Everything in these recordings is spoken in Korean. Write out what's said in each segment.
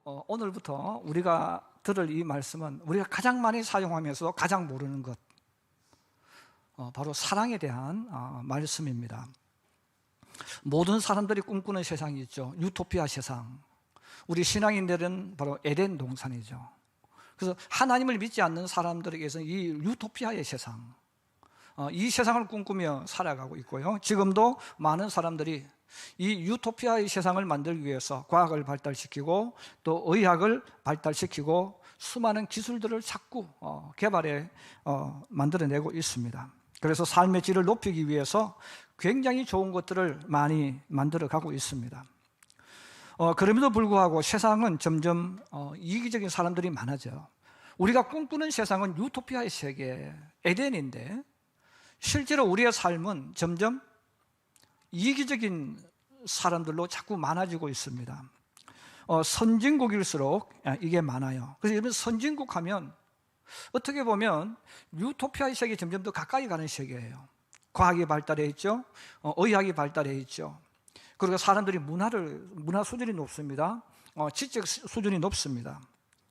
오늘부터 우리가 들을 이 말씀은 우리가 가장 많이 사용하면서도 가장 모르는 것, 바로 사랑에 대한 말씀입니다. 모든 사람들이 꿈꾸는 세상이 있죠. 유토피아 세상. 우리 신앙인들은 바로 에덴 동산이죠. 그래서 하나님을 믿지 않는 사람들에게서는 이 유토피아의 세상, 이 세상을 꿈꾸며 살아가고 있고요. 지금도 많은 사람들이 이 유토피아의 세상을 만들기 위해서 과학을 발달시키고 또 의학을 발달시키고 수많은 기술들을 자꾸 개발해 만들어내고 있습니다. 그래서 삶의 질을 높이기 위해서 굉장히 좋은 것들을 많이 만들어가고 있습니다. 그럼에도 불구하고 세상은 점점 이기적인 사람들이 많아져요. 우리가 꿈꾸는 세상은 유토피아의 세계, 에덴인데 실제로 우리의 삶은 점점 이기적인 사람들로 자꾸 많아지고 있습니다. 선진국일수록 이게 많아요. 그래서 여러분, 선진국 하면 어떻게 보면 유토피아의 세계에 점점 더 가까이 가는 세계예요. 과학이 발달해 있죠. 의학이 발달해 있죠. 그리고 사람들이 문화 수준이 높습니다. 지적 수준이 높습니다.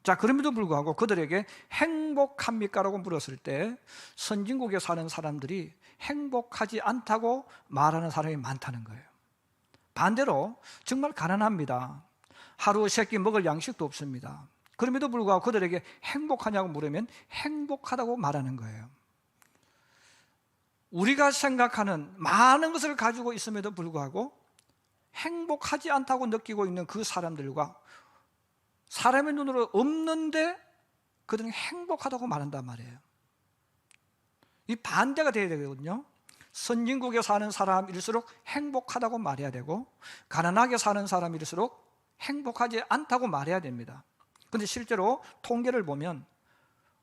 자, 그럼에도 불구하고 그들에게 행복합니까? 라고 물었을 때 선진국에 사는 사람들이 행복하지 않다고 말하는 사람이 많다는 거예요. 반대로 정말 가난합니다. 하루 세 끼 먹을 양식도 없습니다. 그럼에도 불구하고 그들에게 행복하냐고 물으면 행복하다고 말하는 거예요. 우리가 생각하는 많은 것을 가지고 있음에도 불구하고 행복하지 않다고 느끼고 있는 그 사람들과 사람의 눈으로 없는데 그들은 행복하다고 말한단 말이에요. 이 반대가 돼야 되거든요. 선진국에 사는 사람일수록 행복하다고 말해야 되고 가난하게 사는 사람일수록 행복하지 않다고 말해야 됩니다. 그런데 실제로 통계를 보면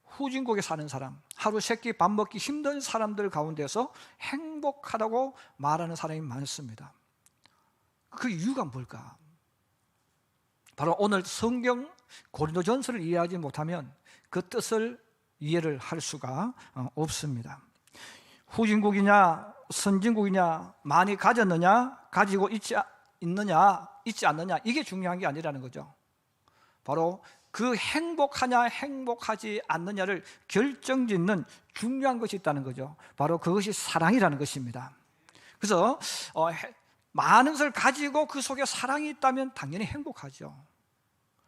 후진국에 사는 사람, 하루 세 끼 밥 먹기 힘든 사람들 가운데서 행복하다고 말하는 사람이 많습니다. 그 이유가 뭘까? 바로 오늘 성경 고린도전서를 이해하지 못하면 그 뜻을 이해를 할 수가 없습니다. 후진국이냐 선진국이냐, 많이 가졌느냐 가지고 있지 않느냐, 이게 중요한 게 아니라는 거죠. 바로 그 행복하냐 행복하지 않느냐를 결정짓는 중요한 것이 있다는 거죠. 바로 그것이 사랑이라는 것입니다. 그래서 많은 것을 가지고 그 속에 사랑이 있다면 당연히 행복하죠.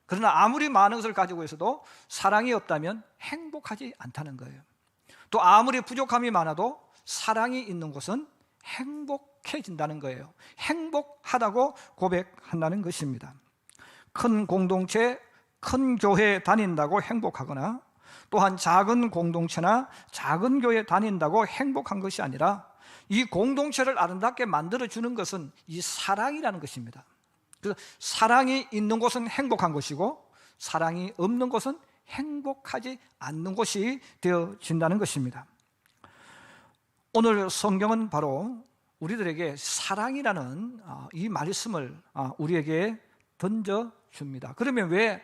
그러나 아무리 많은 것을 가지고 있어도 사랑이 없다면 행복하지 않다는 거예요. 또 아무리 부족함이 많아도 사랑이 있는 곳은 행복해진다는 거예요. 행복하다고 고백한다는 것입니다. 큰 공동체, 큰 교회 다닌다고 행복하거나 또한 작은 공동체나 작은 교회 다닌다고 행복한 것이 아니라 이 공동체를 아름답게 만들어주는 것은 이 사랑이라는 것입니다. 그래서 사랑이 있는 곳은 행복한 것이고 사랑이 없는 곳은 행복하지 않는 곳이 되어진다는 것입니다. 오늘 성경은 바로 우리들에게 사랑이라는 이 말씀을 우리에게 던져줍니다. 그러면 왜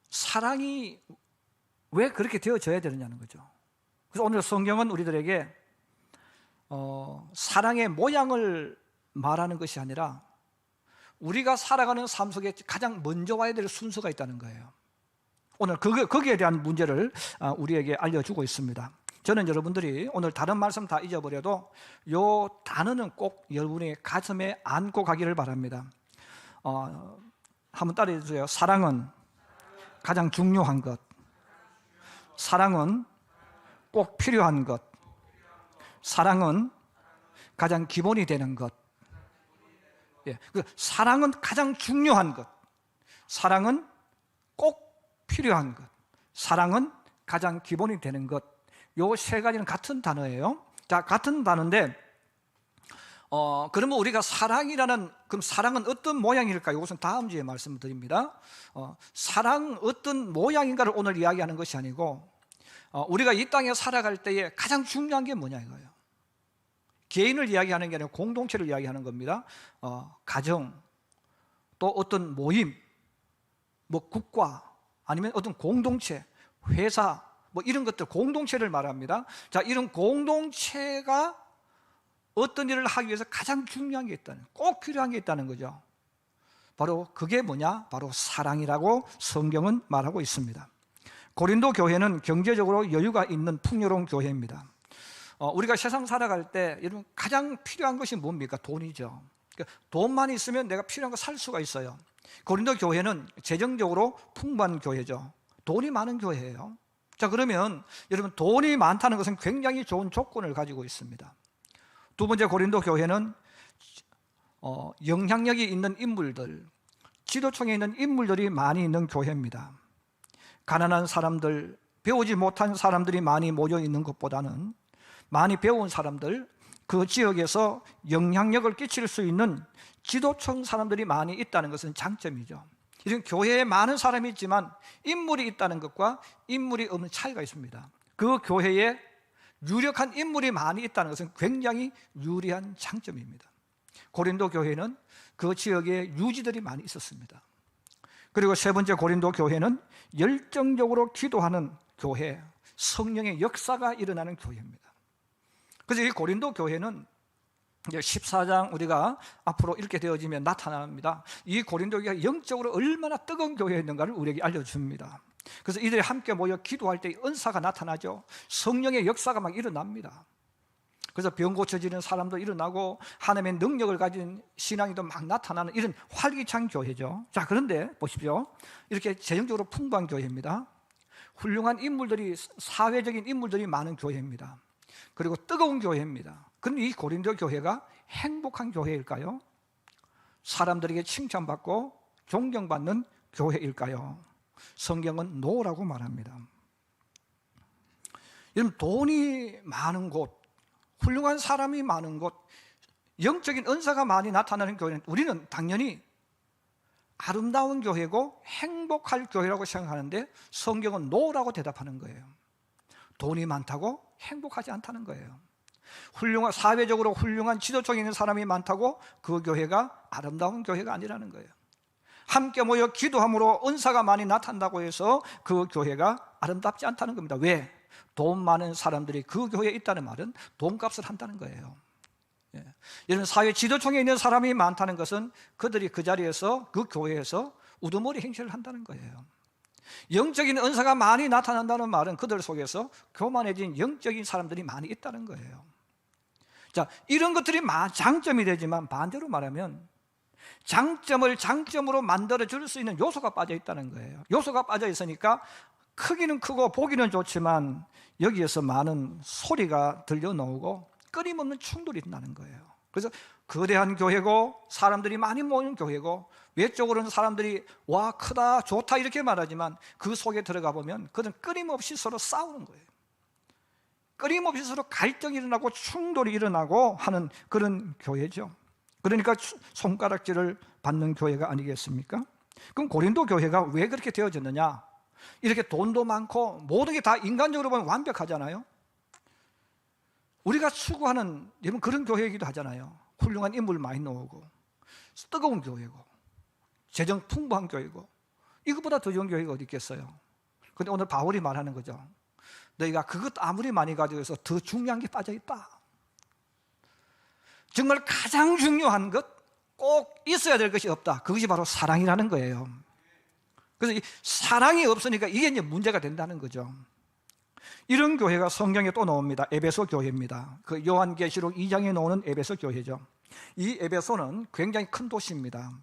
사랑이 왜 그렇게 되어져야 되느냐는 거죠. 그래서 오늘 성경은 우리들에게 사랑의 모양을 말하는 것이 아니라 우리가 살아가는 삶 속에 가장 먼저 와야 될 순서가 있다는 거예요. 오늘 거기에 대한 문제를 우리에게 알려주고 있습니다. 저는 여러분들이 오늘 다른 말씀 다 잊어버려도 이 단어는 꼭 여러분의 가슴에 안고 가기를 바랍니다. 한번 따라해 주세요. 사랑은 가장 중요한 것, 사랑은 꼭 필요한 것, 사랑은 가장 기본이 되는 것. 사랑은 가장 중요한 것, 사랑은 꼭 필요한 것, 사랑은 가장 기본이 되는 것. 요 세 가지는 같은 단어예요. 자, 같은 단어인데 그러면 우리가 그럼 사랑은 어떤 모양일까요? 이것은 다음 주에 말씀드립니다. 사랑 어떤 모양인가를 오늘 이야기하는 것이 아니고 우리가 이 땅에 살아갈 때에 가장 중요한 게 뭐냐 이거예요. 개인을 이야기하는 게 아니라 공동체를 이야기하는 겁니다. 가정, 또 어떤 모임, 뭐 국가, 아니면 어떤 공동체, 회사, 뭐 이런 것들, 공동체를 말합니다. 자, 이런 공동체가 어떤 일을 하기 위해서 가장 중요한 게 있다는, 꼭 필요한 게 있다는 거죠. 바로 그게 뭐냐? 바로 사랑이라고 성경은 말하고 있습니다. 고린도 교회는 경제적으로 여유가 있는 풍요로운 교회입니다. 우리가 세상 살아갈 때 여러분 가장 필요한 것이 뭡니까? 돈이죠. 그러니까 돈만 있으면 내가 필요한 거 살 수가 있어요. 고린도 교회는 재정적으로 풍부한 교회죠. 돈이 많은 교회예요. 자, 그러면 여러분 돈이 많다는 것은 굉장히 좋은 조건을 가지고 있습니다. 두 번째, 고린도 교회는 영향력이 있는 인물들, 지도층에 있는 인물들이 많이 있는 교회입니다. 가난한 사람들, 배우지 못한 사람들이 많이 모여 있는 것보다는 많이 배운 사람들, 그 지역에서 영향력을 끼칠 수 있는 지도층 사람들이 많이 있다는 것은 장점이죠. 이런 교회에 많은 사람이 있지만 인물이 있다는 것과 인물이 없는 차이가 있습니다. 그 교회에 유력한 인물이 많이 있다는 것은 굉장히 유리한 장점입니다. 고린도 교회는 그 지역에 유지들이 많이 있었습니다. 그리고 세 번째, 고린도 교회는 열정적으로 기도하는 교회, 성령의 역사가 일어나는 교회입니다. 그래서 이 고린도 교회는 이제 14장 우리가 앞으로 읽게 되어지면 나타납니다. 이 고린도 교회가 영적으로 얼마나 뜨거운 교회였는가를 우리에게 알려줍니다. 그래서 이들이 함께 모여 기도할 때 은사가 나타나죠. 성령의 역사가 막 일어납니다. 그래서 병 고쳐지는 사람도 일어나고 하나님의 능력을 가진 신앙이도 막 나타나는 이런 활기찬 교회죠. 자, 그런데 보십시오. 이렇게 재정적으로 풍부한 교회입니다. 훌륭한 인물들이, 사회적인 인물들이 많은 교회입니다. 그리고 뜨거운 교회입니다. 그런데 이 고린도 교회가 행복한 교회일까요? 사람들에게 칭찬받고 존경받는 교회일까요? 성경은 노라고 말합니다. 여러분, 돈이 많은 곳, 훌륭한 사람이 많은 곳, 영적인 은사가 많이 나타나는 교회는 우리는 당연히 아름다운 교회고 행복할 교회라고 생각하는데 성경은 노라고 대답하는 거예요. 돈이 많다고 행복하지 않다는 거예요. 사회적으로 훌륭한 지도층에 있는 사람이 많다고 그 교회가 아름다운 교회가 아니라는 거예요. 함께 모여 기도함으로 은사가 많이 나타난다고 해서 그 교회가 아름답지 않다는 겁니다. 왜? 돈 많은 사람들이 그 교회에 있다는 말은 돈값을 한다는 거예요. 이런 사회 지도층에 있는 사람이 많다는 것은 그들이 그 자리에서, 그 교회에서 우두머리 행세를 한다는 거예요. 영적인 은사가 많이 나타난다는 말은 그들 속에서 교만해진 영적인 사람들이 많이 있다는 거예요. 자, 이런 것들이 장점이 되지만 반대로 말하면 장점을 장점으로 만들어 줄 수 있는 요소가 빠져 있다는 거예요. 요소가 빠져 있으니까 크기는 크고 보기는 좋지만 여기에서 많은 소리가 들려나오고 끊임없는 충돌이 나는 거예요. 그래서 거대한 교회고 사람들이 많이 모이는 교회고 외적으로는 사람들이 와 크다 좋다 이렇게 말하지만 그 속에 들어가 보면 그들은 끊임없이 서로 싸우는 거예요. 끊임없이 서로 갈등이 일어나고 충돌이 일어나고 하는 그런 교회죠. 그러니까 손가락질을 받는 교회가 아니겠습니까? 그럼 고린도 교회가 왜 그렇게 되어졌느냐? 이렇게 돈도 많고 모든 게 다 인간적으로 보면 완벽하잖아요. 우리가 추구하는 여러분 그런 교회이기도 하잖아요. 훌륭한 인물 많이 나오고 뜨거운 교회고 재정 풍부한 교회고 이것보다 더 좋은 교회가 어디 있겠어요? 그런데 오늘 바울이 말하는 거죠. 너희가 그것 아무리 많이 가지고 있어 더 중요한 게 빠져있다. 정말 가장 중요한 것, 꼭 있어야 될 것이 없다. 그것이 바로 사랑이라는 거예요. 그래서 이 사랑이 없으니까 이게 이제 문제가 된다는 거죠. 이런 교회가 성경에 또 나옵니다. 에베소 교회입니다. 그 요한계시록 2장에 나오는 에베소 교회죠. 이 에베소는 굉장히 큰 도시입니다.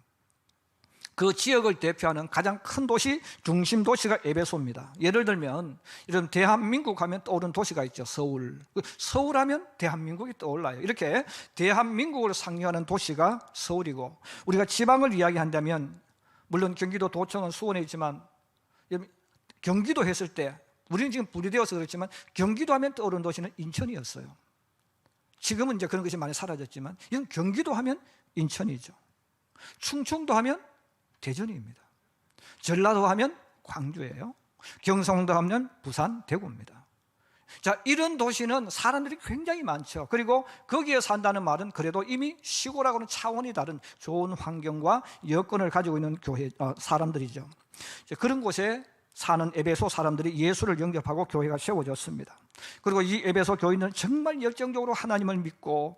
그 지역을 대표하는 가장 큰 도시, 중심 도시가 에베소입니다. 예를 들면 이런 대한민국 하면 떠오르는 도시가 있죠. 서울. 서울 하면 대한민국이 떠올라요. 이렇게 대한민국을 상징하는 도시가 서울이고, 우리가 지방을 이야기한다면 물론 경기도 도청은 수원에 있지만 경기도 했을 때 우리는 지금 분리되어서 그렇지만 경기도 하면 떠오르는 도시는 인천이었어요. 지금은 이제 그런 것이 많이 사라졌지만 이건 경기도 하면 인천이죠. 충청도 하면 대전입니다. 전라도 하면 광주예요. 경상도 하면 부산, 대구입니다. 자, 이런 도시는 사람들이 굉장히 많죠. 그리고 거기에 산다는 말은 그래도 이미 시골하고는 차원이 다른 좋은 환경과 여건을 가지고 있는 사람들이죠. 그런 곳에 사는 에베소 사람들이 예수를 영접하고 교회가 세워졌습니다. 그리고 이 에베소 교인은 정말 열정적으로 하나님을 믿고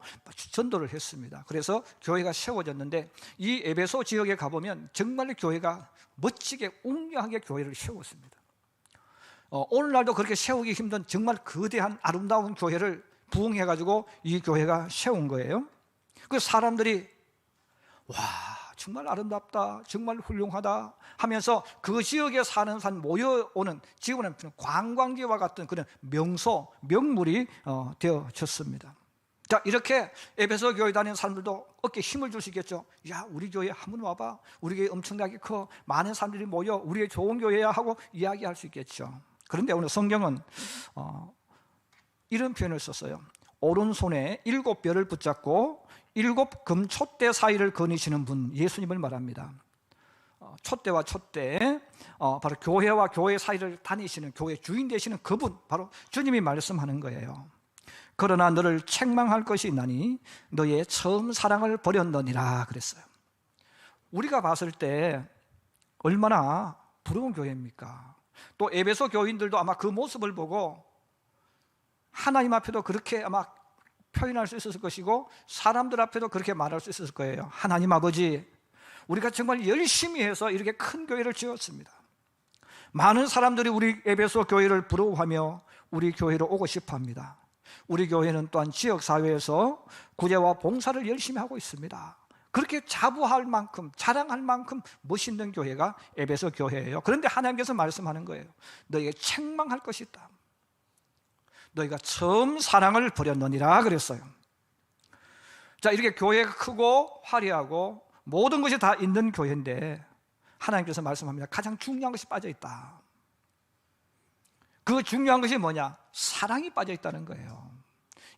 전도를 했습니다. 그래서 교회가 세워졌는데 이 에베소 지역에 가보면 정말 교회가 멋지게 웅장하게 교회를 세웠습니다. 오늘날도 그렇게 세우기 힘든 정말 거대한 아름다운 교회를 부흥해가지고 이 교회가 세운 거예요. 그래서 사람들이 와, 정말 아름답다, 정말 훌륭하다 하면서 그 지역에 사는 사람 모여오는, 지금은 관광지와 같은 그런 명소, 명물이 되어졌습니다. 자, 이렇게 에베소 교회 다니는 사람들도 어깨에 힘을 줄 수 있겠죠. 야, 우리 교회 한번 와봐, 우리 교회 엄청나게 커, 많은 사람들이 모여, 우리 교회 좋은 교회야 하고 이야기할 수 있겠죠. 그런데 오늘 성경은 이런 표현을 썼어요. 오른손에 7뼈를 붙잡고 7 금촛대 사이를 거니시는 분, 예수님을 말합니다. 촛대와 촛대, 바로 교회와 교회 사이를 다니시는, 교회 주인 되시는 그분, 바로 주님이 말씀하는 거예요. 그러나 너를 책망할 것이 있나니 너의 처음 사랑을 버렸느니라 그랬어요. 우리가 봤을 때 얼마나 부러운 교회입니까? 또 에베소 교인들도 아마 그 모습을 보고 하나님 앞에도 그렇게 아마 표현할 수 있었을 것이고 사람들 앞에도 그렇게 말할 수 있었을 거예요. 하나님 아버지, 우리가 정말 열심히 해서 이렇게 큰 교회를 지었습니다. 많은 사람들이 우리 에베소 교회를 부러워하며 우리 교회로 오고 싶어 합니다. 우리 교회는 또한 지역사회에서 구제와 봉사를 열심히 하고 있습니다. 그렇게 자부할 만큼, 자랑할 만큼 멋있는 교회가 에베소 교회예요. 그런데 하나님께서 말씀하는 거예요. 너에게 책망할 것이 있다. 너희가 처음 사랑을 버렸느니라 그랬어요. 자, 이렇게 교회가 크고 화려하고 모든 것이 다 있는 교회인데 하나님께서 말씀합니다. 가장 중요한 것이 빠져있다. 그 중요한 것이 뭐냐? 사랑이 빠져있다는 거예요.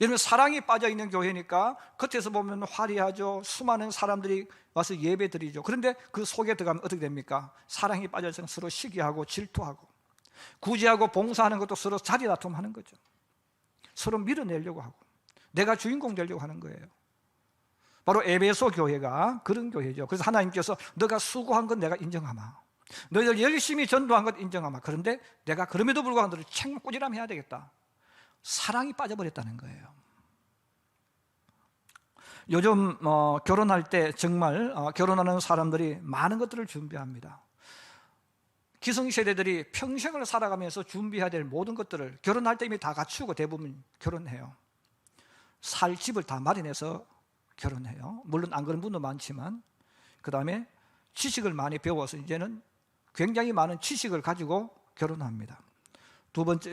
여러분, 사랑이 빠져있는 교회니까 겉에서 보면 화려하죠. 수많은 사람들이 와서 예배 드리죠. 그런데 그 속에 들어가면 어떻게 됩니까? 사랑이 빠져있으면 서로 시기하고 질투하고 구제하고 봉사하는 것도 서로 자리 다툼하는 거죠. 서로 밀어내려고 하고 내가 주인공 되려고 하는 거예요. 바로 에베소 교회가 그런 교회죠. 그래서 하나님께서 너가 수고한 건 내가 인정하마, 너희들 열심히 전도한 것 인정하마. 그런데 내가 그럼에도 불구하고 너를 책망 꾸지람해야 되겠다. 사랑이 빠져버렸다는 거예요. 요즘 결혼할 때 정말 결혼하는 사람들이 많은 것들을 준비합니다. 기성세대들이 평생을 살아가면서 준비해야 될 모든 것들을 결혼할 때 이미 다 갖추고 대부분 결혼해요. 살 집을 다 마련해서 결혼해요. 물론 안 그런 분도 많지만, 그 다음에 지식을 많이 배워서 이제는 굉장히 많은 지식을 가지고 결혼합니다.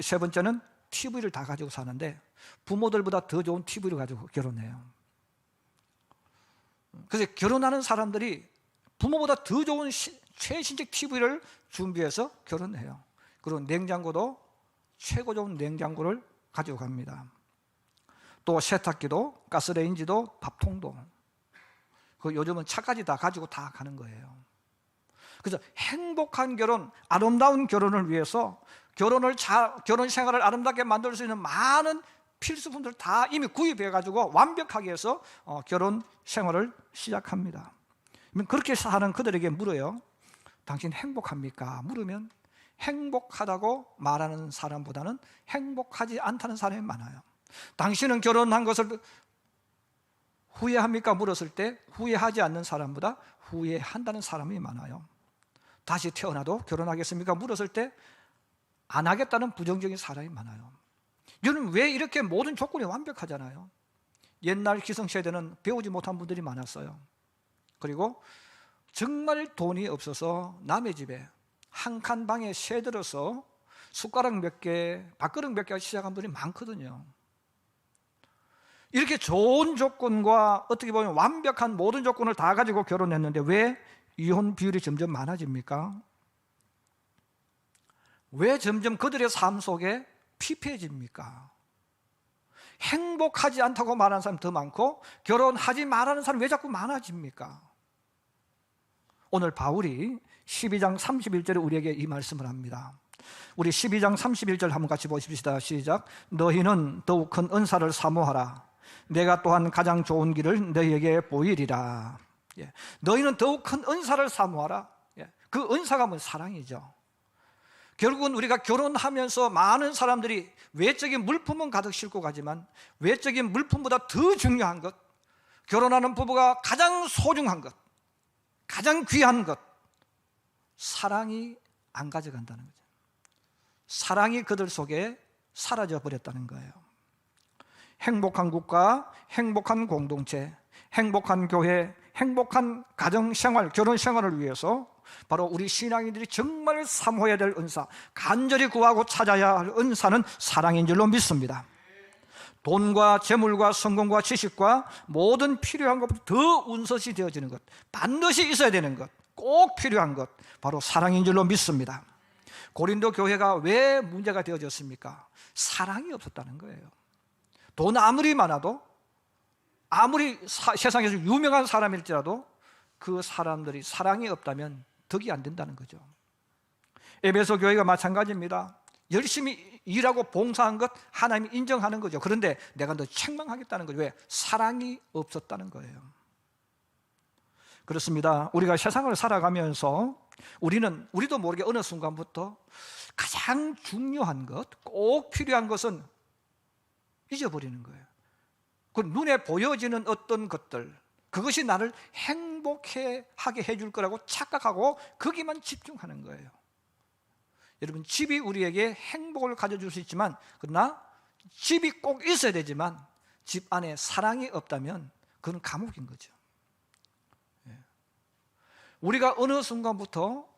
세 번째는 TV를 다 가지고 사는데 부모들보다 더 좋은 TV를 가지고 결혼해요. 그래서 결혼하는 사람들이 부모보다 더 좋은 최신식 TV를 준비해서 결혼해요. 그리고 냉장고도 최고 좋은 냉장고를 가지고 갑니다. 또 세탁기도, 가스레인지도, 밥통도, 요즘은 차까지 다 가지고 다 가는 거예요. 그래서 행복한 결혼, 아름다운 결혼을 위해서 결혼 생활을 아름답게 만들 수 있는 많은 필수품들 다 이미 구입해가지고 완벽하게 해서 결혼 생활을 시작합니다. 그렇게 사는 그들에게 물어요. 당신 행복합니까? 물으면 행복하다고 말하는 사람보다는 행복하지 않다는 사람이 많아요. 당신은 결혼한 것을 후회합니까? 물었을 때 후회하지 않는 사람보다 후회한다는 사람이 많아요. 다시 태어나도 결혼하겠습니까? 물었을 때 안 하겠다는 부정적인 사람이 많아요. 여러분, 왜 이렇게 모든 조건이 완벽하잖아요. 옛날 기성세대는 배우지 못한 분들이 많았어요. 그리고 정말 돈이 없어서 남의 집에 한 칸 방에 새들어서 숟가락 몇 개, 밥그릇 몇 개가 시작한 분이 많거든요. 이렇게 좋은 조건과 어떻게 보면 완벽한 모든 조건을 다 가지고 결혼했는데 왜 이혼 비율이 점점 많아집니까? 왜 점점 그들의 삶 속에 피폐해집니까? 행복하지 않다고 말하는 사람이 더 많고 결혼하지 말라는 사람이 왜 자꾸 많아집니까? 오늘 바울이 12장 31절에 우리에게 이 말씀을 합니다. 우리 12장 31절 한번 같이 보십시다. 시작. 너희는 더욱 큰 은사를 사모하라. 내가 또한 가장 좋은 길을 너희에게 보이리라. 너희는 더욱 큰 은사를 사모하라. 그 은사가 뭐 사랑이죠. 결국은 우리가 결혼하면서 많은 사람들이 외적인 물품은 가득 싣고 가지만 외적인 물품보다 더 중요한 것, 결혼하는 부부가 가장 소중한 것, 가장 귀한 것, 사랑이 안 가져간다는 거죠. 사랑이 그들 속에 사라져 버렸다는 거예요. 행복한 국가, 행복한 공동체, 행복한 교회, 행복한 가정생활, 결혼생활을 위해서 바로 우리 신앙인들이 정말 사모해야 될 은사, 간절히 구하고 찾아야 할 은사는 사랑인 줄로 믿습니다. 돈과 재물과 성공과 지식과 모든 필요한 것보다 더 운서시 되어지는 것, 반드시 있어야 되는 것, 꼭 필요한 것, 바로 사랑인 줄로 믿습니다. 고린도 교회가 왜 문제가 되어졌습니까? 사랑이 없었다는 거예요. 돈 아무리 많아도, 아무리 세상에서 유명한 사람일지라도 그 사람들이 사랑이 없다면 덕이 안 된다는 거죠. 에베소 교회가 마찬가지입니다. 열심히 일하고 봉사한 것 하나님이 인정하는 거죠. 그런데 내가 너 책망하겠다는 거죠. 왜? 사랑이 없었다는 거예요. 그렇습니다. 우리가 세상을 살아가면서 우리도 모르게 어느 순간부터 가장 중요한 것, 꼭 필요한 것은 잊어버리는 거예요. 그 눈에 보여지는 어떤 것들, 그것이 나를 행복하게 해줄 거라고 착각하고 거기만 집중하는 거예요. 여러분, 집이 우리에게 행복을 가져줄 수 있지만, 그러나 집이 꼭 있어야 되지만 집 안에 사랑이 없다면 그건 감옥인 거죠. 우리가 어느 순간부터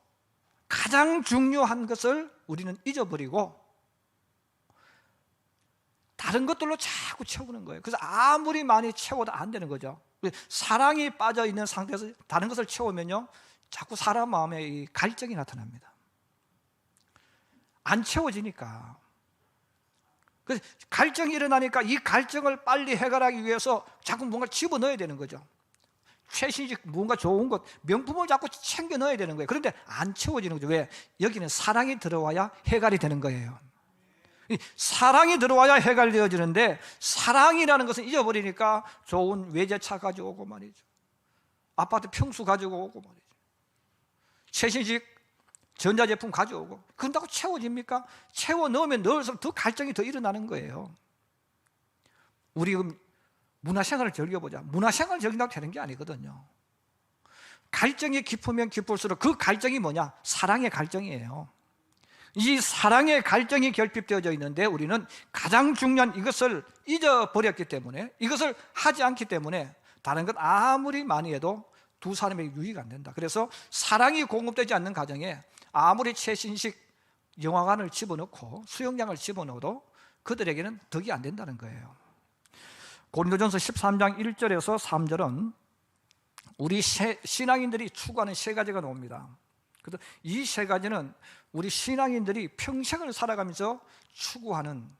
가장 중요한 것을 우리는 잊어버리고 다른 것들로 자꾸 채우는 거예요. 그래서 아무리 많이 채워도 안 되는 거죠. 사랑이 빠져있는 상태에서 다른 것을 채우면요, 자꾸 사람 마음에 이 갈증이 나타납니다. 안 채워지니까. 그래서 갈증이 일어나니까 이 갈증을 빨리 해결하기 위해서 자꾸 뭔가 집어넣어야 되는 거죠. 최신식 뭔가 좋은 것, 명품을 자꾸 챙겨 넣어야 되는 거예요. 그런데 안 채워지는 거죠. 왜? 여기는 사랑이 들어와야 해결이 되는 거예요. 사랑이 들어와야 해결되어지는데, 사랑이라는 것은 잊어버리니까 좋은 외제차 가져오고 말이죠, 아파트 평수 가지고 오고 말이죠, 최신식 전자제품 가져오고, 그런다고 채워집니까? 채워 넣으면 넣을수록 더 갈증이 더 일어나는 거예요. 우리 문화생활을 즐겨보자. 문화생활을 즐긴다고 되는 게 아니거든요. 갈증이 깊으면 깊을수록 그 갈증이 뭐냐? 사랑의 갈증이에요. 이 사랑의 갈증이 결핍되어져 있는데 우리는 가장 중요한 이것을 잊어버렸기 때문에, 이것을 하지 않기 때문에 다른 것 아무리 많이 해도 두 사람에게 유익 안 된다. 그래서 사랑이 공급되지 않는 가정에 아무리 최신식 영화관을 집어넣고 수영장을 집어넣어도 그들에게는 덕이 안 된다는 거예요. 고린도전서 13장 1절에서 3절은 우리 신앙인들이 추구하는 세 가지가 나옵니다. 그래서 이 세 가지는 우리 신앙인들이 평생을 살아가면서 추구하는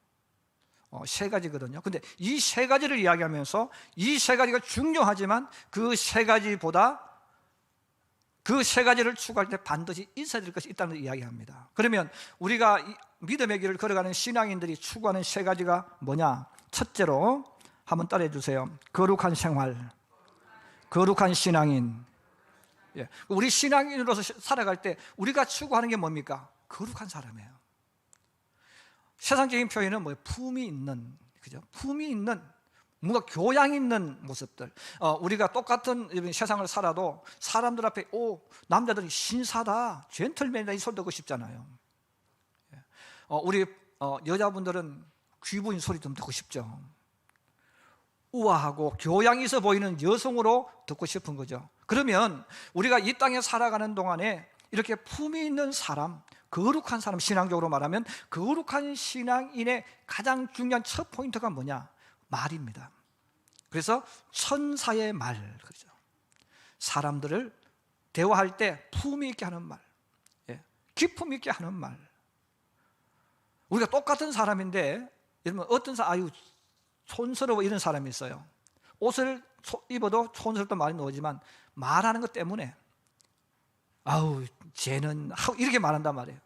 세 가지거든요. 근데 이 세 가지를 이야기하면서 이 세 가지가 중요하지만 그 세 가지보다 그 세 가지를 추구할 때 반드시 있어야 될 것이 있다는 걸 이야기합니다. 그러면 우리가 믿음의 길을 걸어가는 신앙인들이 추구하는 세 가지가 뭐냐? 첫째로 한번 따라해 주세요. 거룩한 생활, 거룩한 신앙인. 예. 우리 신앙인으로서 살아갈 때 우리가 추구하는 게 뭡니까? 거룩한 사람이에요. 세상적인 표현은 뭐예요? 품이 있는, 그죠? 품이 있는, 뭔가 교양 있는 모습들. 우리가 똑같은 세상을 살아도 사람들 앞에 남자들이 신사다, 젠틀맨이다 이 소리 듣고 싶잖아요. 우리 여자분들은 귀부인 소리 좀 듣고 싶죠. 우아하고 교양이 있어 보이는 여성으로 듣고 싶은 거죠. 그러면 우리가 이 땅에 살아가는 동안에 이렇게 품이 있는 사람, 거룩한 사람, 신앙적으로 말하면 거룩한 신앙인의 가장 중요한 첫 포인트가 뭐냐? 말입니다. 그래서 천사의 말, 그렇죠. 사람들을 대화할 때 품이 있게 하는 말, 기품 있게 하는 말. 우리가 똑같은 사람인데, 여러분 어떤 사람, 촌스러워 이런 사람이 있어요. 옷을 입어도 촌스럽다 말이 나오지만 말하는 것 때문에 쟤는 이렇게 말한단 말이에요.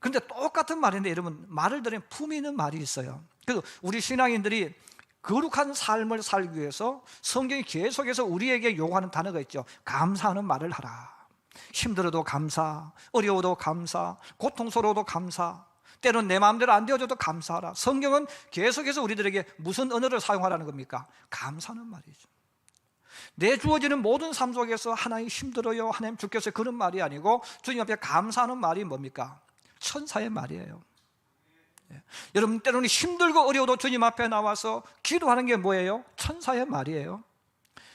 그런데 똑같은 말인데 여러분, 말을 들으면 품이 있는 말이 있어요. 그래서 우리 신앙인들이 거룩한 삶을 살기 위해서 성경이 계속해서 우리에게 요구하는 단어가 있죠. 감사하는 말을 하라. 힘들어도 감사, 어려워도 감사, 고통스러워도 감사, 때로는 내 마음대로 안 되어져도 감사하라. 성경은 계속해서 우리들에게 무슨 언어를 사용하라는 겁니까? 감사하는 말이죠. 내 주어지는 모든 삶 속에서 하나님 힘들어요, 하나님 주께서, 그런 말이 아니고 주님 앞에 감사하는 말이 뭡니까? 천사의 말이에요. 여러분, 때로는 힘들고 어려워도 주님 앞에 나와서 기도하는 게 뭐예요? 천사의 말이에요.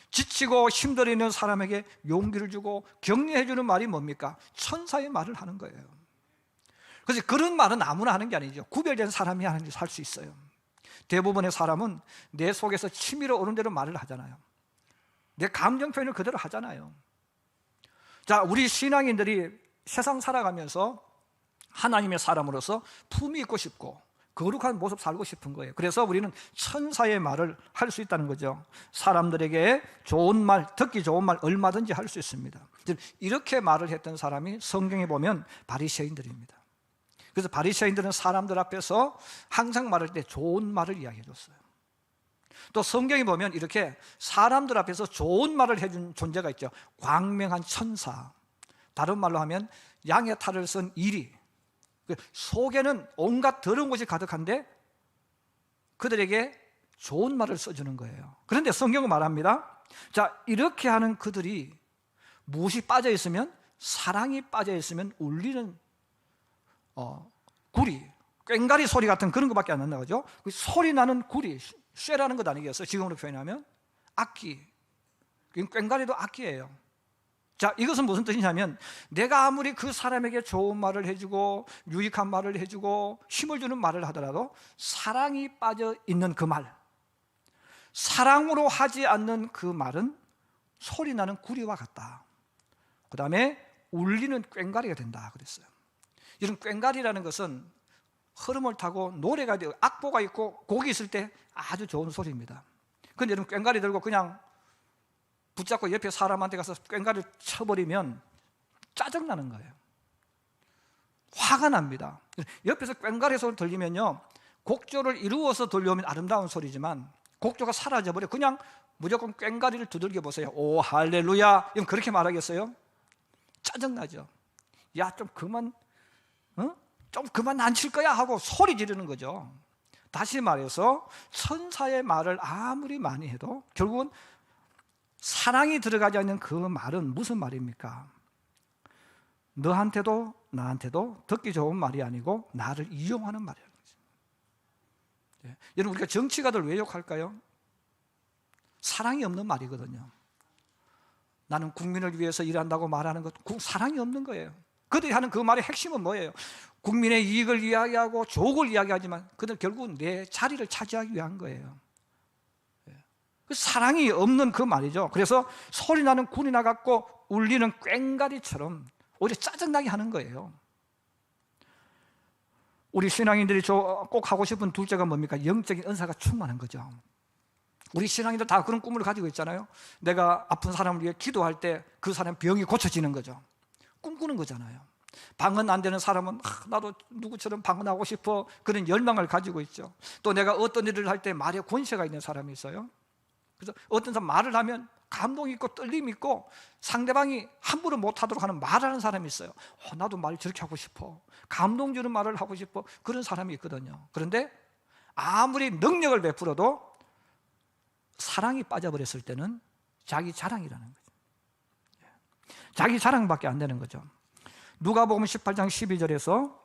지치고 힘들어 있는 사람에게 용기를 주고 격려해 주는 말이 뭡니까? 천사의 말을 하는 거예요. 그래서 그런 말은 아무나 하는 게 아니죠. 구별된 사람이 하는 게 할 수 있어요. 대부분의 사람은 내 속에서 치밀어 오른 대로 말을 하잖아요. 내 감정 표현을 그대로 하잖아요. 자, 우리 신앙인들이 세상 살아가면서 하나님의 사람으로서 품이 있고 싶고 거룩한 모습 살고 싶은 거예요. 그래서 우리는 천사의 말을 할 수 있다는 거죠. 사람들에게 좋은 말, 듣기 좋은 말 얼마든지 할 수 있습니다. 이렇게 말을 했던 사람이 성경에 보면 바리새인들입니다. 그래서 바리새인들은 사람들 앞에서 항상 말할 때 좋은 말을 이야기해 줬어요. 또 성경에 보면 이렇게 사람들 앞에서 좋은 말을 해준 존재가 있죠. 광명한 천사, 다른 말로 하면 양의 탈을 쓴 이리. 속에는 온갖 더러운 것이 가득한데 그들에게 좋은 말을 써주는 거예요. 그런데 성경은 말합니다. 자, 이렇게 하는 그들이 무엇이 빠져 있으면, 사랑이 빠져 있으면 울리는 구리, 꽹가리 소리 같은 그런 것밖에 안 난다고 하죠. 소리 나는 구리, 쇠라는 것 아니겠어요? 지금으로 표현하면 악기, 꽹가리도 악기예요. 자, 이것은 무슨 뜻이냐면 내가 아무리 그 사람에게 좋은 말을 해주고 유익한 말을 해주고 힘을 주는 말을 하더라도 사랑이 빠져 있는 그 말, 사랑으로 하지 않는 그 말은 소리나는 구리와 같다. 그 다음에 울리는 꽹가리가 된다 그랬어요. 이런 꽹가리라는 것은 흐름을 타고 노래가 되고 악보가 있고 곡이 있을 때 아주 좋은 소리입니다. 그런데 여러분, 꽹가리 들고 그냥 붙잡고 옆에 사람한테 가서 꽹가리를 쳐버리면 짜증나는 거예요. 화가 납니다. 옆에서 꽹가리 소리 들리면요, 곡조를 이루어서 들려오면 아름다운 소리지만 곡조가 사라져버려 그냥 무조건 꽹가리를 두들겨 보세요. 오 할렐루야, 이건 그렇게 말하겠어요? 짜증나죠. 야, 좀 그만 안 칠 거야 하고 소리 지르는 거죠. 다시 말해서 천사의 말을 아무리 많이 해도 결국은 사랑이 들어가지 않는 그 말은 무슨 말입니까? 너한테도 나한테도 듣기 좋은 말이 아니고 나를 이용하는 말이라는 거죠. 예. 여러분, 우리가 정치가들 왜 욕할까요? 사랑이 없는 말이거든요. 나는 국민을 위해서 일한다고 말하는 것, 사랑이 없는 거예요. 그들이 하는 그 말의 핵심은 뭐예요? 국민의 이익을 이야기하고 족을 이야기하지만 그들 결국은 내 자리를 차지하기 위한 거예요. 그 사랑이 없는 그 말이죠. 그래서 소리나는 굴이나 같고 울리는 꽹가리처럼 오히려 짜증나게 하는 거예요. 우리 신앙인들이 꼭 하고 싶은 둘째가 뭡니까? 영적인 은사가 충만한 거죠. 우리 신앙인들 다 그런 꿈을 가지고 있잖아요. 내가 아픈 사람을 위해 기도할 때 그 사람 병이 고쳐지는 거죠. 꿈꾸는 거잖아요. 방언 안 되는 사람은 나도 누구처럼 방언하고 싶어, 그런 열망을 가지고 있죠. 또 내가 어떤 일을 할 때 말에 권세가 있는 사람이 있어요. 그래서 어떤 사람 말을 하면 감동 있고 떨림 있고 상대방이 함부로 못하도록 하는 말하는 사람이 있어요. 나도 말 저렇게 하고 싶어, 감동 주는 말을 하고 싶어, 그런 사람이 있거든요. 그런데 아무리 능력을 베풀어도 사랑이 빠져버렸을 때는 자기 자랑이라는 거죠. 자기 자랑밖에 안 되는 거죠. 누가복음 18장 12절에서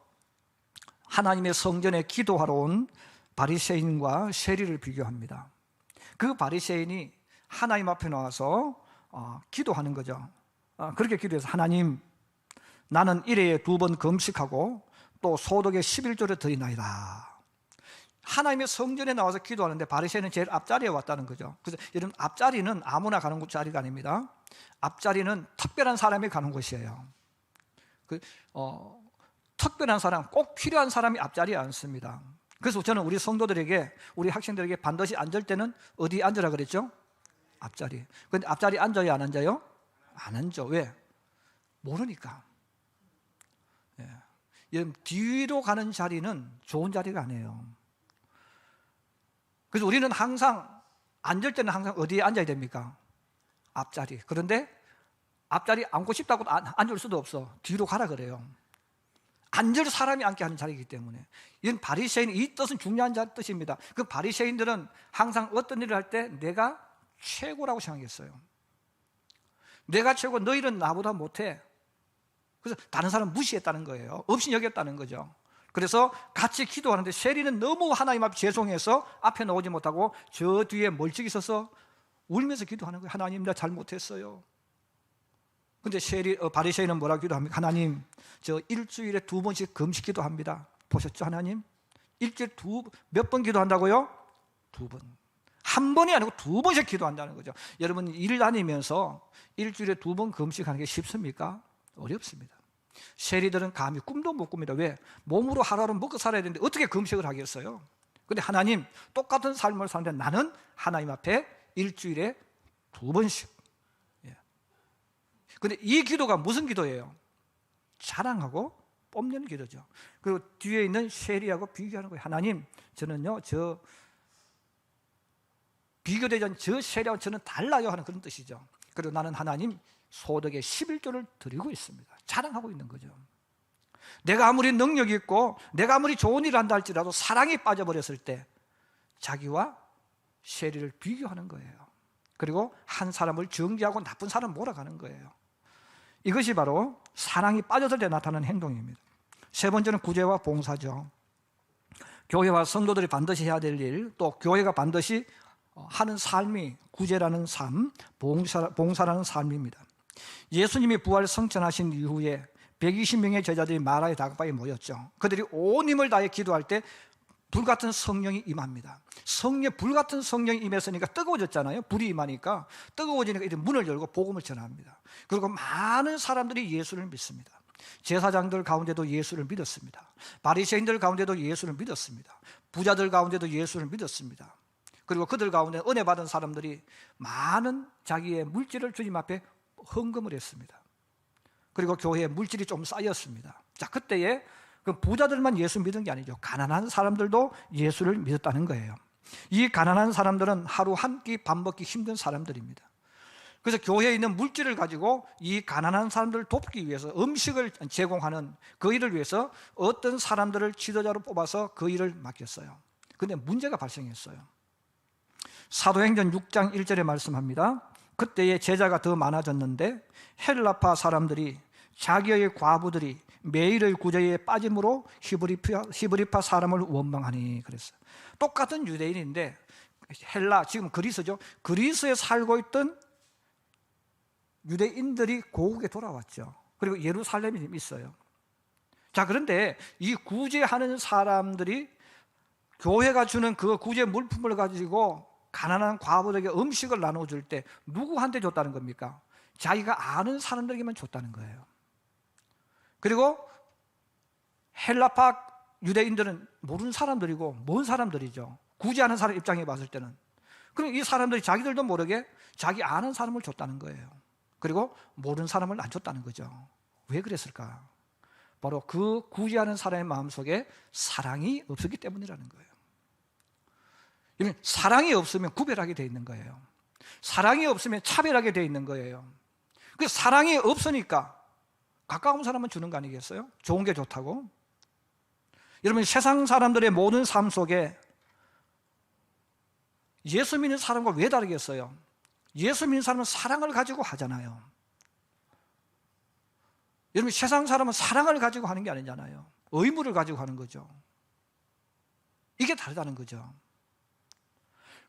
하나님의 성전에 기도하러 온 바리새인과 세리를 비교합니다. 그 바리새인이 하나님 앞에 나와서 기도하는 거죠. 그렇게 기도해서, 하나님, 나는 일회에 2번 금식하고 또 소득의 11조를 드리나이다. 하나님의 성전에 나와서 기도하는데 바리새인은 제일 앞자리에 왔다는 거죠. 그래서 여러분, 앞자리는 아무나 가는 자리가 아닙니다. 앞자리는 특별한 사람이 가는 곳이에요. 특별한 사람, 꼭 필요한 사람이 앞자리에 앉습니다. 그래서 저는 우리 성도들에게, 우리 학생들에게 반드시 앉을 때는 어디 앉으라 그랬죠? 앞자리. 그런데 앞자리 앉아요, 안 앉아요? 안 앉죠. 왜? 모르니까. 예. 뒤로 가는 자리는 좋은 자리가 아니에요. 그래서 우리는 항상 앉을 때는 항상 어디에 앉아야 됩니까? 앞자리. 그런데 앞자리 앉고 싶다고 앉을 수도 없어. 뒤로 가라 그래요. 앉을 사람이 앉게 하는 자리이기 때문에. 이건 바리새인, 이 뜻은 중요한 뜻입니다. 그 바리새인들은 항상 어떤 일을 할 때 내가 최고라고 생각했어요. 내가 최고, 너희는 나보다 못해. 그래서 다른 사람 무시했다는 거예요. 없이 여겼다는 거죠. 그래서 같이 기도하는데 세리는 너무 하나님 앞에 죄송해서 앞에 나오지 못하고 저 뒤에 멀찍이 서서 울면서 기도하는 거예요. 하나님, 나 잘못했어요. 근데 바리새인은 뭐라고 기도합니까? 하나님, 저 일주일에 2번씩 금식 기도합니다. 보셨죠, 하나님? 일주일에 몇 번 기도한다고요? 2번. 한 번이 아니고 2번씩 기도한다는 거죠. 여러분, 일 다니면서 일주일에 2번 금식하는 게 쉽습니까? 어렵습니다. 세리들은 감히 꿈도 못 꿉니다. 왜? 몸으로 하루하루 먹고 살아야 되는데 어떻게 금식을 하겠어요? 근데 하나님, 똑같은 삶을 사는데 나는 하나님 앞에 일주일에 2번씩. 근데 이 기도가 무슨 기도예요? 자랑하고 뽐내는 기도죠. 그리고 뒤에 있는 세리하고 비교하는 거예요. 하나님, 저는요, 저 비교되지 않는 저 세리하고 저는 달라요 하는 그런 뜻이죠. 그리고 나는 하나님 소득의 11조를 드리고 있습니다. 자랑하고 있는 거죠. 내가 아무리 능력이 있고 내가 아무리 좋은 일을 한다 할지라도 사랑에 빠져버렸을 때 자기와 세리를 비교하는 거예요. 그리고 한 사람을 정죄하고 나쁜 사람 몰아가는 거예요. 이것이 바로 사랑이 빠졌을 때 나타나는 행동입니다. 세 번째는 구제와 봉사죠. 교회와 성도들이 반드시 해야 될 일, 또 교회가 반드시 하는 삶이 구제라는 삶, 봉사라는 삶입니다. 예수님이 부활 성천하신 이후에 120명의 제자들이 마라의 다락방에 모였죠. 그들이 온 힘을 다해 기도할 때 불같은 성령이 임합니다. 불같은 성령이 임했으니까 뜨거워졌잖아요. 불이 임하니까 뜨거워지니까 이제 문을 열고 복음을 전합니다. 그리고 많은 사람들이 예수를 믿습니다. 제사장들 가운데도 예수를 믿었습니다. 바리새인들 가운데도 예수를 믿었습니다. 부자들 가운데도 예수를 믿었습니다. 그리고 그들 가운데 은혜 받은 사람들이 많은 자기의 물질을 주님 앞에 헌금을 했습니다. 그리고 교회에 물질이 좀 쌓였습니다. 자, 그때에 그 부자들만 예수 믿은 게 아니죠. 가난한 사람들도 예수를 믿었다는 거예요. 이 가난한 사람들은 하루 한 끼 밥 먹기 힘든 사람들입니다. 그래서 교회에 있는 물질을 가지고 이 가난한 사람들을 돕기 위해서 음식을 제공하는 그 일을 위해서 어떤 사람들을 지도자로 뽑아서 그 일을 맡겼어요. 그런데 문제가 발생했어요. 사도행전 6장 1절에 말씀합니다. 그때의 제자가 더 많아졌는데 헬라파 사람들이 자기의 과부들이 매일의 구제에 빠짐으로 히브리파 사람을 원망하니 그랬어요. 똑같은 유대인인데 헬라, 지금 그리스죠. 그리스에 살고 있던 유대인들이 고국에 돌아왔죠. 그리고 예루살렘에 있어요. 자, 그런데 이 구제하는 사람들이 교회가 주는 그 구제 물품을 가지고 가난한 과부들에게 음식을 나눠줄 때 누구한테 줬다는 겁니까? 자기가 아는 사람들에게만 줬다는 거예요. 그리고 헬라파 유대인들은 모르는 사람들이고 먼 사람들이죠. 구제하는 사람 입장에 봤을 때는. 그럼 이 사람들이 자기들도 모르게 자기 아는 사람을 줬다는 거예요. 그리고 모르는 사람을 안 줬다는 거죠. 왜 그랬을까? 바로 그 구제하는 사람의 마음속에 사랑이 없었기 때문이라는 거예요. 사랑이 없으면 구별하게 돼 있는 거예요. 사랑이 없으면 차별하게 돼 있는 거예요. 그 사랑이 없으니까 가까운 사람은 주는 거 아니겠어요? 좋은 게 좋다고. 여러분, 세상 사람들의 모든 삶 속에 예수 믿는 사람과 왜 다르겠어요? 예수 믿는 사람은 사랑을 가지고 하잖아요. 여러분, 세상 사람은 사랑을 가지고 하는 게 아니잖아요. 의무를 가지고 하는 거죠. 이게 다르다는 거죠.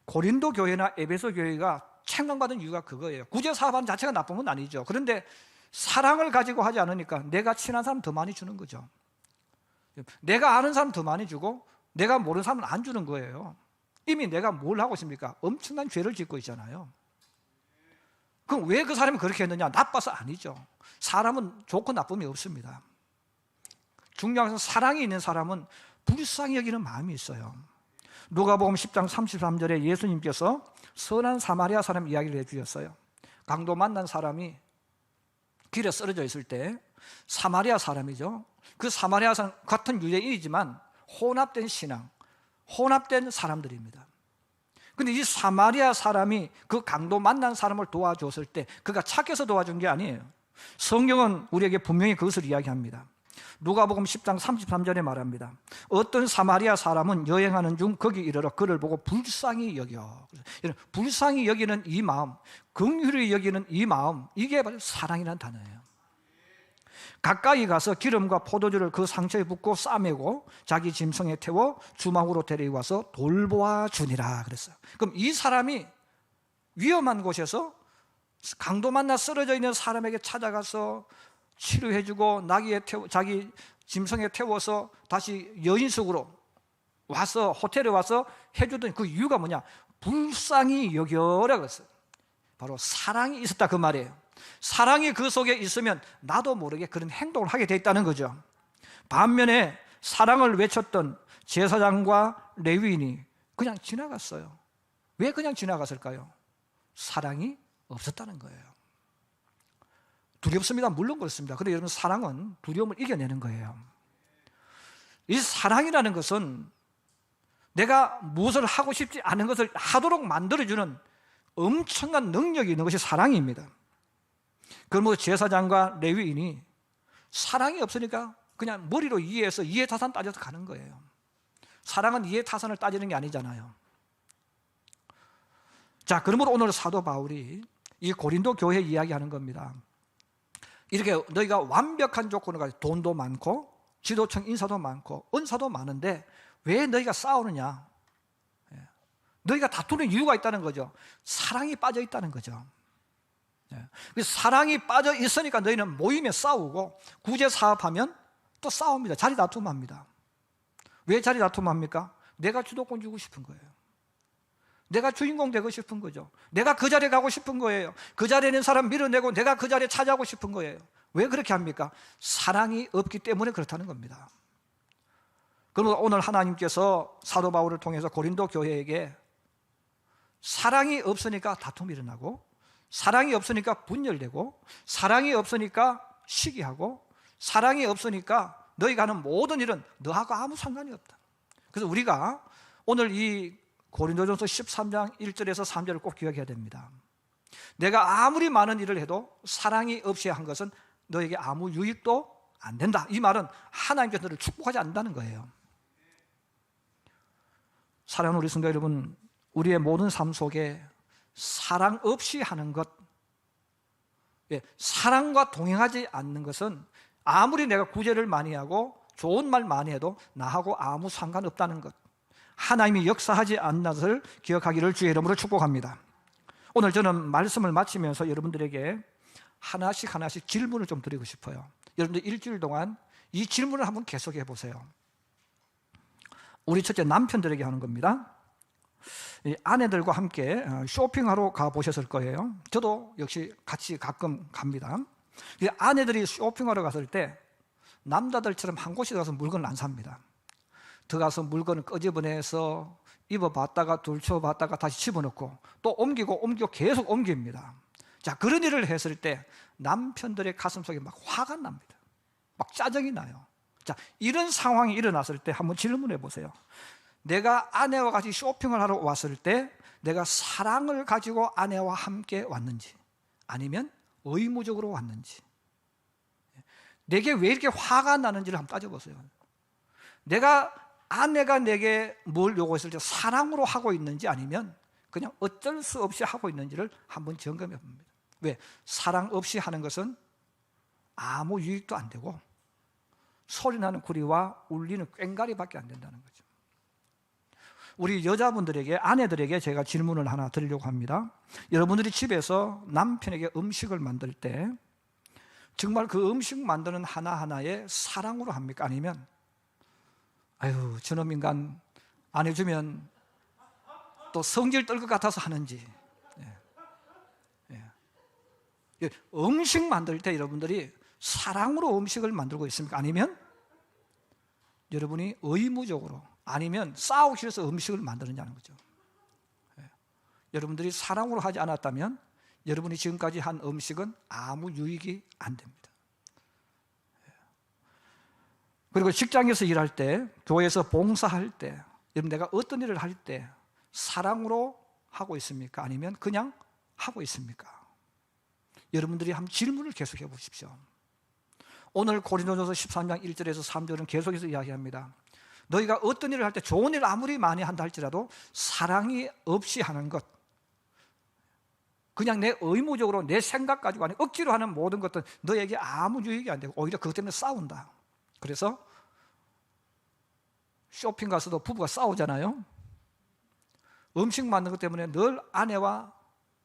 고린도 교회나 에베소 교회가 책망받은 이유가 그거예요. 구제 사업하는 자체가 나쁜 건 아니죠. 그런데 사랑을 가지고 하지 않으니까 내가 친한 사람 더 많이 주는 거죠. 내가 아는 사람 더 많이 주고 내가 모르는 사람은 안 주는 거예요. 이미 내가 뭘 하고 있습니까? 엄청난 죄를 짓고 있잖아요. 그럼 왜 그 사람이 그렇게 했느냐? 나빠서 아니죠. 사람은 좋고 나쁨이 없습니다. 중요한 것은 사랑이 있는 사람은 불쌍히 여기는 마음이 있어요. 누가복음 10장 33절에 예수님께서 선한 사마리아 사람 이야기를 해주셨어요. 강도 만난 사람이 길에 쓰러져 있을 때 사마리아 사람이죠. 그 사마리아 사람 같은 유대인이지만 혼합된 신앙, 혼합된 사람들입니다. 근데 이 사마리아 사람이 그 강도 만난 사람을 도와줬을 때 그가 착해서 도와준 게 아니에요. 성경은 우리에게 분명히 그것을 이야기합니다. 누가복음 10장 33절에 말합니다. 어떤 사마리아 사람은 여행하는 중 거기 이르러 그를 보고 불쌍히 여겨. 불쌍히 여기는 이 마음, 긍휼히 여기는 이 마음, 이게 바로 사랑이라는 단어예요. 가까이 가서 기름과 포도주를 그 상처에 붓고 싸매고 자기 짐승에 태워 주막으로 데려와서 돌보아 주니라 그랬어요. 그럼 이 사람이 위험한 곳에서 강도 만나 쓰러져 있는 사람에게 찾아가서 치료해주고 자기 짐승에 태워서 다시 여인숙으로 와서 호텔에 와서 해주던 그 이유가 뭐냐? 불쌍히 여겨라 그랬어요. 바로 사랑이 있었다 그 말이에요. 사랑이 그 속에 있으면 나도 모르게 그런 행동을 하게 돼 있다는 거죠. 반면에 사랑을 외쳤던 제사장과 레위인이 그냥 지나갔어요. 왜 그냥 지나갔을까요? 사랑이 없었다는 거예요. 두렵습니다. 물론 그렇습니다. 그런데 여러분, 사랑은 두려움을 이겨내는 거예요. 이 사랑이라는 것은 내가 무엇을 하고 싶지 않은 것을 하도록 만들어주는 엄청난 능력이 있는 것이 사랑입니다. 그러므로 제사장과 레위인이 사랑이 없으니까 그냥 머리로 이해해서 이해타산 따져서 가는 거예요. 사랑은 이해타산을 따지는 게 아니잖아요. 자, 그러므로 오늘 사도 바울이 이 고린도 교회 이야기하는 겁니다. 이렇게 너희가 완벽한 조건을 가지고 돈도 많고 지도청 인사도 많고 은사도 많은데 왜 너희가 싸우느냐? 너희가 다투는 이유가 있다는 거죠. 사랑이 빠져 있다는 거죠. 사랑이 빠져 있으니까 너희는 모임에 싸우고 구제 사업하면 또 싸웁니다. 자리 다툼합니다. 왜 자리 다툼합니까? 내가 주도권 주고 싶은 거예요. 내가 주인공 되고 싶은 거죠. 내가 그 자리에 가고 싶은 거예요. 그 자리에 있는 사람 밀어내고 내가 그 자리에 차지하고 싶은 거예요. 왜 그렇게 합니까? 사랑이 없기 때문에 그렇다는 겁니다. 그러면 오늘 하나님께서 사도 바울을 통해서 고린도 교회에게 사랑이 없으니까 다툼이 일어나고, 사랑이 없으니까 분열되고, 사랑이 없으니까 시기하고, 사랑이 없으니까 너희가 하는 모든 일은 너하고 아무 상관이 없다. 그래서 우리가 오늘 이 고린도전서 13장 1절에서 3절을 꼭 기억해야 됩니다. 내가 아무리 많은 일을 해도 사랑이 없이 한 것은 너에게 아무 유익도 안 된다. 이 말은 하나님께서 너를 축복하지 않는다는 거예요. 사랑하는 우리 성도 여러분, 우리의 모든 삶 속에 사랑 없이 하는 것, 사랑과 동행하지 않는 것은 아무리 내가 구제를 많이 하고 좋은 말 많이 해도 나하고 아무 상관없다는 것, 하나님이 역사하지 않는 것을 기억하기를 주의 이름으로 축복합니다. 오늘 저는 말씀을 마치면서 여러분들에게 하나씩 질문을 좀 드리고 싶어요. 여러분들 일주일 동안 이 질문을 한번 계속해 보세요. 우리 첫째 남편들에게 하는 겁니다. 아내들과 함께 쇼핑하러 가보셨을 거예요. 저도 역시 같이 가끔 갑니다. 아내들이 쇼핑하러 갔을 때 남자들처럼 한 곳에 가서 물건을 안 삽니다. 들어가서 물건을 끄집어내서 입어봤다가 둘쳐봤다가 다시 집어넣고 또 옮기고 계속 옮깁니다. 자, 그런 일을 했을 때 남편들의 가슴속에 막 화가 납니다. 막 짜증이 나요. 자, 이런 상황이 일어났을 때 한번 질문해 보세요. 내가 아내와 같이 쇼핑을 하러 왔을 때 내가 사랑을 가지고 아내와 함께 왔는지, 아니면 의무적으로 왔는지, 내게 왜 이렇게 화가 나는지를 한번 따져보세요. 아내가 내게 뭘 요구했을 때 사랑으로 하고 있는지, 아니면 그냥 어쩔 수 없이 하고 있는지를 한번 점검해 봅니다. 왜? 사랑 없이 하는 것은 아무 유익도 안 되고 소리나는 구리와 울리는 꽹과리밖에 안 된다는 거죠. 우리 여자분들에게, 아내들에게 제가 질문을 하나 드리려고 합니다. 여러분들이 집에서 남편에게 음식을 만들 때 정말 그 음식 만드는 하나하나에 사랑으로 합니까? 아니면 아유, 저놈 인간 안 해주면 또 성질 떨 것 같아서 하는지. 음식 만들 때 여러분들이 사랑으로 음식을 만들고 있습니까? 아니면 여러분이 의무적으로, 아니면 싸우기 싫어서 음식을 만드느냐는 거죠. 여러분들이 사랑으로 하지 않았다면 여러분이 지금까지 한 음식은 아무 유익이 안 됩니다. 그리고 직장에서 일할 때, 교회에서 봉사할 때, 여러분 내가 어떤 일을 할 때 사랑으로 하고 있습니까? 아니면 그냥 하고 있습니까? 여러분들이 한번 질문을 계속해 보십시오. 오늘 고린도전서 13장 1절에서 3절은 계속해서 이야기합니다. 너희가 어떤 일을 할 때 좋은 일을 아무리 많이 한다 할지라도 사랑이 없이 하는 것, 그냥 내 의무적으로 내 생각 가지고 아니 억지로 하는 모든 것들은 너에게 아무 유익이 안 되고 오히려 그것 때문에 싸운다. 그래서 쇼핑 가서도 부부가 싸우잖아요. 음식 만든 것 때문에 늘 아내와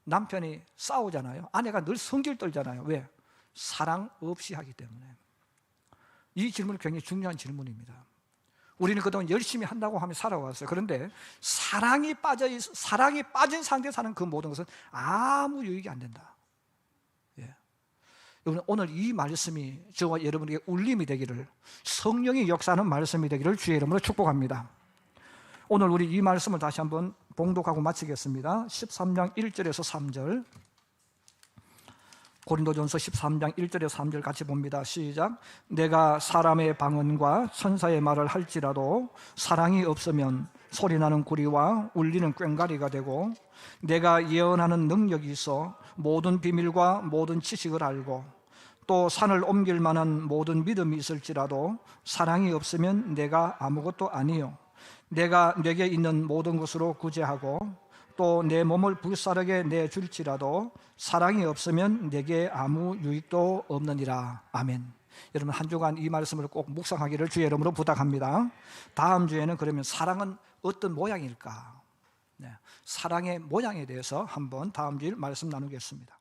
남편이 싸우잖아요. 아내가 늘 성질 떨잖아요. 왜? 사랑 없이 하기 때문에. 이 질문은 굉장히 중요한 질문입니다. 우리는 그동안 열심히 한다고 하며 살아왔어요. 그런데 사랑이 빠진 상태에서 사는 그 모든 것은 아무 유익이 안 된다. 예. 여러분, 오늘 이 말씀이 저와 여러분에게 울림이 되기를, 성령이 역사하는 말씀이 되기를 주의 이름으로 축복합니다. 오늘 우리 이 말씀을 다시 한번 봉독하고 마치겠습니다. 13장 1절에서 3절, 고린도전서 13장 1절에서 3절 같이 봅니다. 시작. 내가 사람의 방언과 천사의 말을 할지라도 사랑이 없으면 소리나는 구리와 울리는 꽹과리가 되고, 내가 예언하는 능력이 있어 모든 비밀과 모든 지식을 알고 또 산을 옮길 만한 모든 믿음이 있을지라도 사랑이 없으면 내가 아무것도 아니요, 내가 내게 있는 모든 것으로 구제하고 또 내 몸을 불사르게 내줄지라도 사랑이 없으면 내게 아무 유익도 없느니라. 아멘. 여러분, 한 주간 이 말씀을 꼭 묵상하기를 주의 이름으로 부탁합니다. 다음 주에는 그러면 사랑은 어떤 모양일까? 사랑의 모양에 대해서 한번 다음 주일 말씀 나누겠습니다.